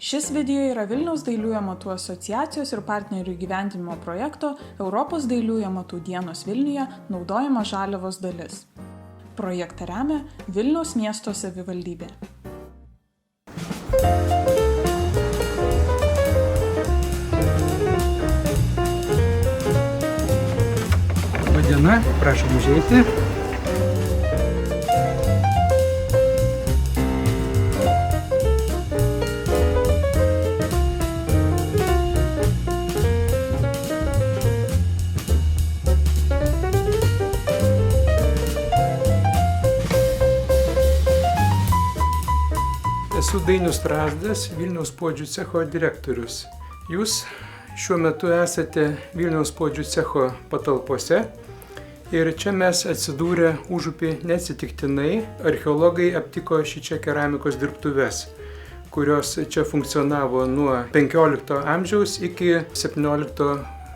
Šis video yra Vilniaus dailiųjų amatų asociacijos ir partnerių įgyvendinimo projekto Europos dailiųjų amatų dienos Vilniuje naudojama žaliavos dalis. Projektą remia Vilniaus miesto savivaldybė. Labadiena, prašom užeiti. Esu Dainius Strazdas, Vilniaus puodžių cecho direktorius. Jūs šiuo metu esate Vilniaus puodžių cecho patalpose ir čia mes atsidūrę užupį neatsitiktinai. Archeologai aptiko šičia keramikos dirbtuves, kurios čia funkcionavo nuo 15 amžiaus iki 17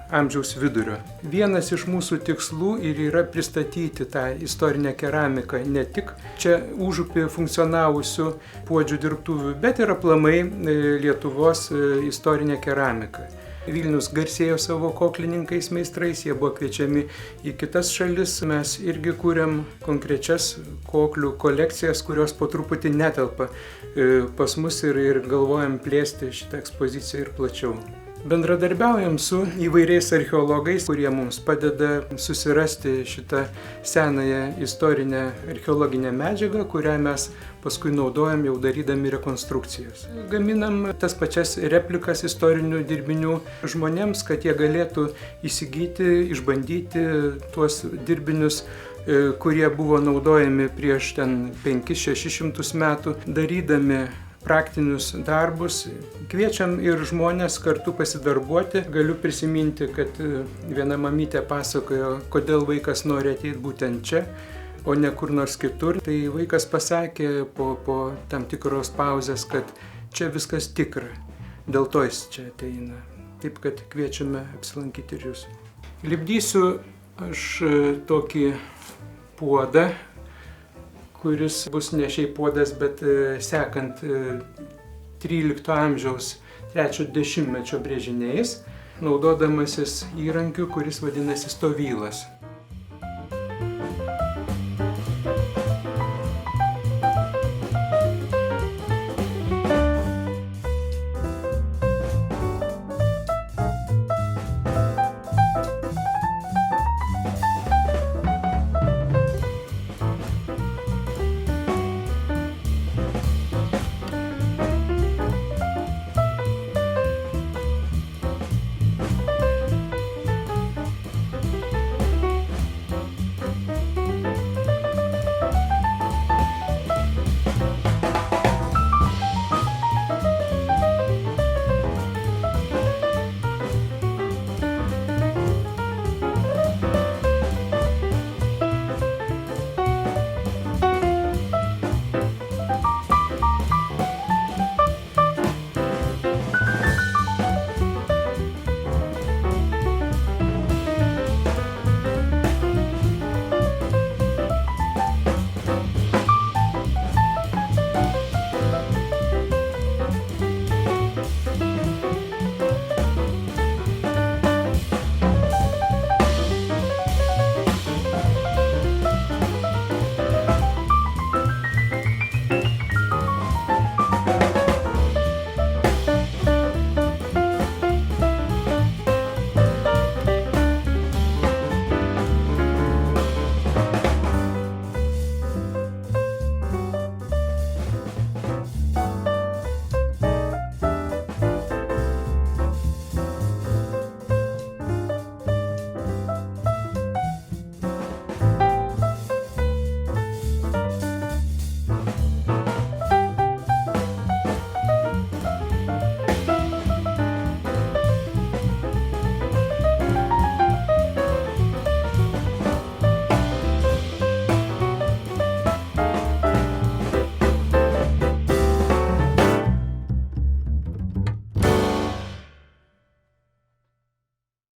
amžiaus vidurio. Vienas iš mūsų tikslų ir yra pristatyti tą istorinę keramiką ne tik čia užupį funkcionavusių puodžių dirbtuvių, bet ir aplamai Lietuvos istorinę keramiką. Vilnius garsėjo savo koklininkais meistrais, jie buvo kviečiami į kitas šalis. Mes irgi kūrėm konkrečias koklių kolekcijas, kurios po truputį netelpa pas mus ir galvojam plėsti šitą ekspoziciją ir plačiau. Bendradarbiaujam su įvairiais archeologais, kurie mums padeda susirasti šitą senąją istorinę archeologinę medžiagą, kurią mes paskui naudojam jau darydami rekonstrukcijas. Gaminam tas pačias replikas istorinių dirbinių žmonėms, kad jie galėtų įsigyti, išbandyti tuos dirbinius, kurie buvo naudojami prieš 500–600 metų, darydami praktinius darbus. Kviečiam ir žmonės kartu pasidarbuoti. Galiu prisiminti, kad viena mamytė pasakojo, kodėl vaikas nori ateiti būtent čia, o ne kur nors kitur. Tai vaikas pasakė po tam tikros pauzės, kad čia viskas tikra, dėl to jis čia ateina. Taip, kad kviečiame apsilankyti ir jūs. Lipdysiu aš tokį puodą, kuris bus ne šiaip puodas, bet sekant 13 amžiaus 3 dešimtmečio brėžiniais, naudodamasis įrankiu, kuris vadinasi stovylas.